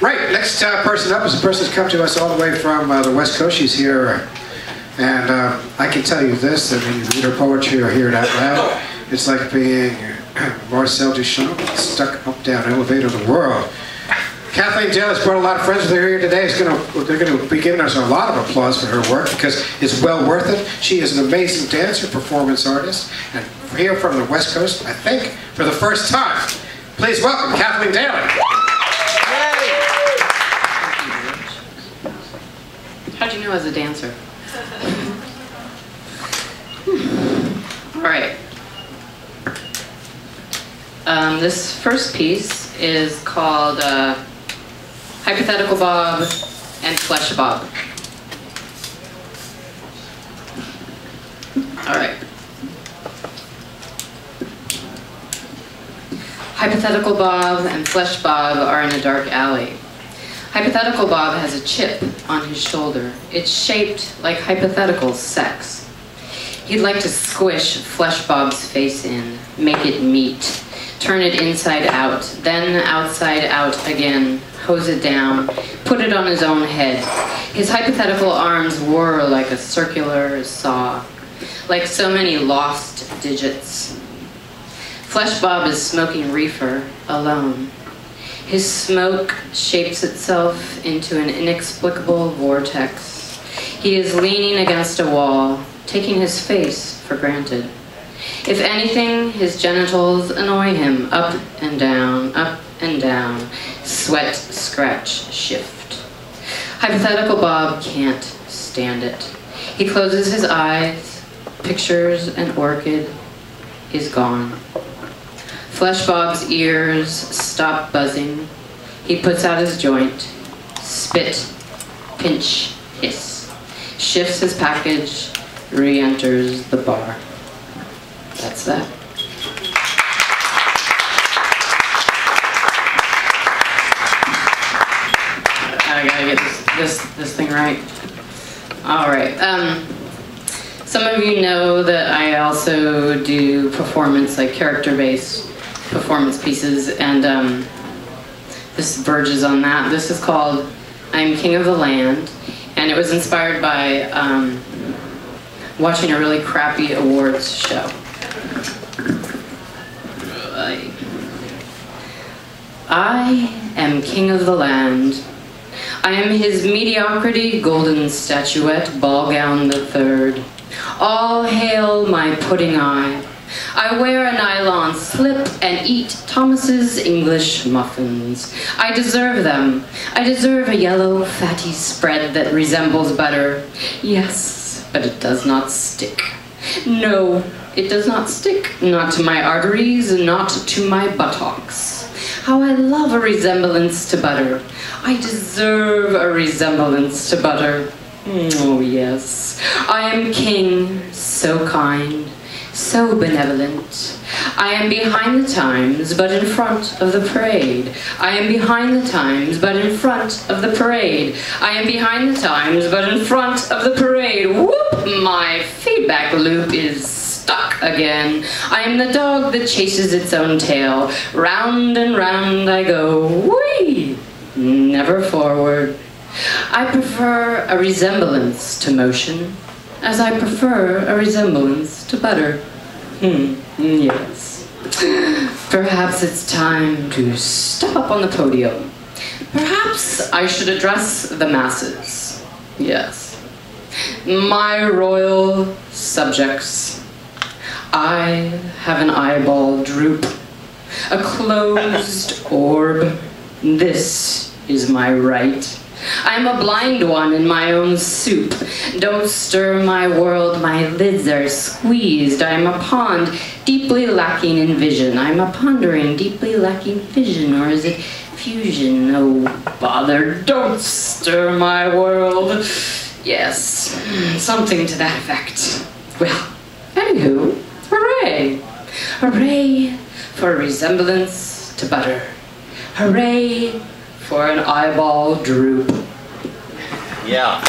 Right, next person up is a person who's come to us all the way from the West Coast. She's here, and I can tell you this, that when you read her poetry or hear it out loud, it's like being Marcel Duchamp, stuck up down elevator of the world. Kathleen Daly's brought a lot of friends with her here today. They're going to be giving us a lot of applause for her work because it's well worth it. She is an amazing dancer, performance artist, and here from the West Coast, I think, for the first time. Please welcome Kathleen Daly. How'd you know I was a dancer? All right. This first piece is called Hypothetical Bob and Flesh Bob. All right. Hypothetical Bob and Flesh Bob are in a dark alley. Hypothetical Bob has a chip on his shoulder. It's shaped like hypothetical sex. He'd like to squish Flesh Bob's face in, make it meat, turn it inside out, then outside out again, hose it down, put it on his own head. His hypothetical arms whir like a circular saw, like so many lost digits. Flesh Bob is smoking reefer, alone. His smoke shapes itself into an inexplicable vortex. He is leaning against a wall, taking his face for granted. If anything, his genitals annoy him, up and down, sweat, scratch, shift. Hypothetical Bob can't stand it. He closes his eyes, pictures an orchid, is gone. Flesh Bob's ears stop buzzing. He puts out his joint, spit, pinch, hiss, shifts his package, re-enters the bar. That's that. I gotta get this thing right. All right. Some of you know that I also do performance, like character-based performance pieces, and this verges on that. This is called I'm King of the Land, and it was inspired by watching a really crappy awards show. I am king of the land. I am his mediocrity golden statuette, ball gown the third. All hail my pudding eye. I wear a nylon slip and eat Thomas's English muffins. I deserve them. I deserve a yellow, fatty spread that resembles butter. Yes, but it does not stick. No, it does not stick. Not to my arteries, not to my buttocks. How I love a resemblance to butter. I deserve a resemblance to butter. Oh, yes. I am king, so kind, so benevolent. I am behind the times, but in front of the parade. I am behind the times, but in front of the parade. I am behind the times, but in front of the parade. Whoop! My feedback loop is stuck again. I am the dog that chases its own tail. Round and round I go. Whee! Never forward. I prefer a resemblance to motion, as I prefer a resemblance to butter. Yes. Perhaps it's time to step up on the podium. Perhaps I should address the masses. Yes. My royal subjects. I have an eyeball droop, a closed orb. This is my right. I am a blind one in my own soup. Don't stir my world, my lids are squeezed. I am a pond deeply lacking in vision. I am a pondering deeply lacking vision, or is it fusion? Oh, bother, don't stir my world. Yes, something to that effect. Well, anywho, hooray. Hooray for a resemblance to butter. Hooray for an eyeball droop. Yeah.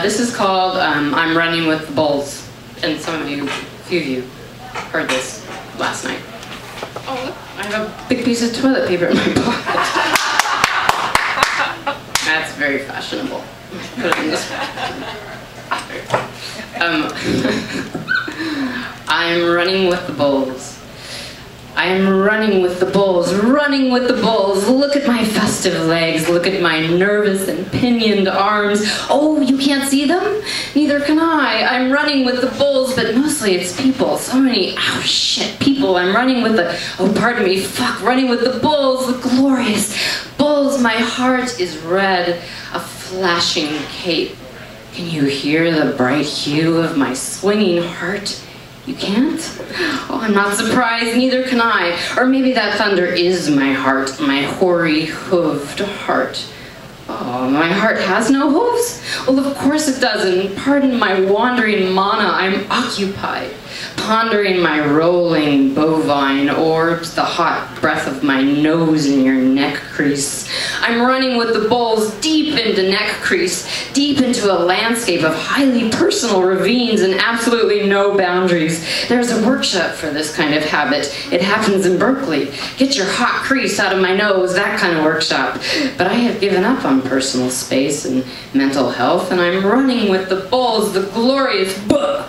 This is called I'm Running with the Bulls, and some of you, a few of you heard this last night. Oh, look, I have a big piece of toilet paper in my pocket. That's very fashionable. Put it in this one. I'm running with the bulls. I'm running with the bulls, running with the bulls. Look at my festive legs. Look at my nervous and pinioned arms. Oh, you can't see them? Neither can I. I'm running with the bulls, but mostly it's people. So many, oh shit, people. I'm running with the, oh pardon me, fuck, running with the bulls, the glorious bulls. My heart is red, a flashing cape. Can you hear the bright hue of my swinging heart? You can't? Oh, I'm not surprised, neither can I. Or maybe that thunder is my heart, my hoary, hooved heart. Oh, my heart has no hooves? Well, of course it doesn't. Pardon my wandering mana, I'm occupied, pondering my rolling bovine orbs, the hot breath of my nose in your neck crease. I'm running with the bulls deep into neck crease, deep into a landscape of highly personal ravines and absolutely no boundaries. There's a workshop for this kind of habit. It happens in Berkeley. Get your hot crease out of my nose, that kind of workshop. But I have given up on personal space and mental health, and I'm running with the bulls, the glorious bull.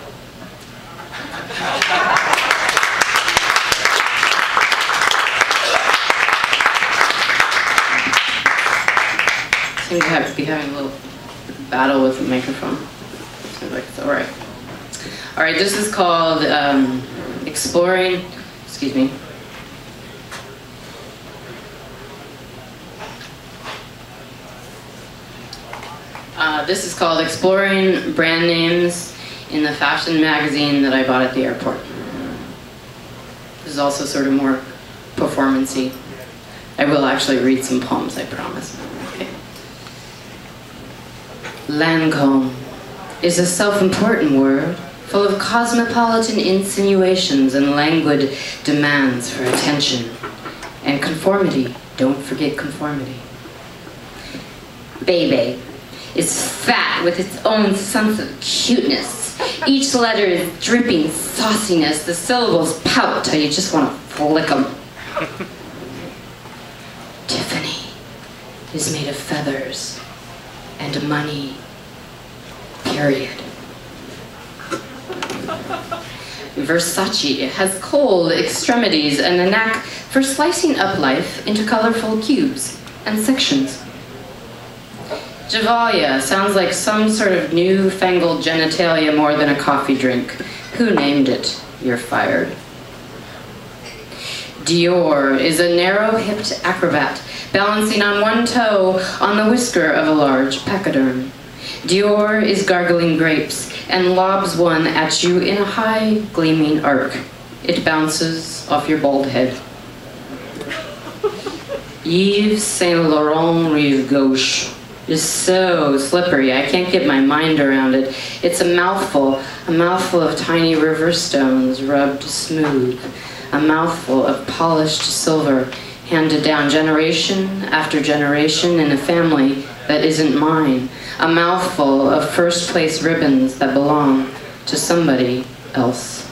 Seem to be having a little battle with the microphone. Seems like it's all right. All right, this is called exploring. Excuse me. This is called Exploring Brand Names in the Fashion Magazine that I bought at the airport. This is also sort of more performance-y. I will actually read some poems, I promise. Okay. Lancome is a self-important word, full of cosmopolitan insinuations and languid demands for attention. And conformity, don't forget conformity. Bebe is fat with its own sense of cuteness. Each letter is dripping sauciness. The syllables pout till you just want to flick them. Tiffany is made of feathers and money, period. Versace has cold extremities and a knack for slicing up life into colorful cubes and sections. Javalia sounds like some sort of newfangled genitalia more than a coffee drink. Who named it? You're fired. Dior is a narrow-hipped acrobat, balancing on one toe on the whisker of a large pachyderm. Dior is gargling grapes and lobs one at you in a high, gleaming arc. It bounces off your bald head. Yves Saint Laurent Rive Gauche is so slippery, I can't get my mind around it. It's a mouthful of tiny river stones rubbed smooth, a mouthful of polished silver handed down generation after generation in a family that isn't mine, a mouthful of first place ribbons that belong to somebody else.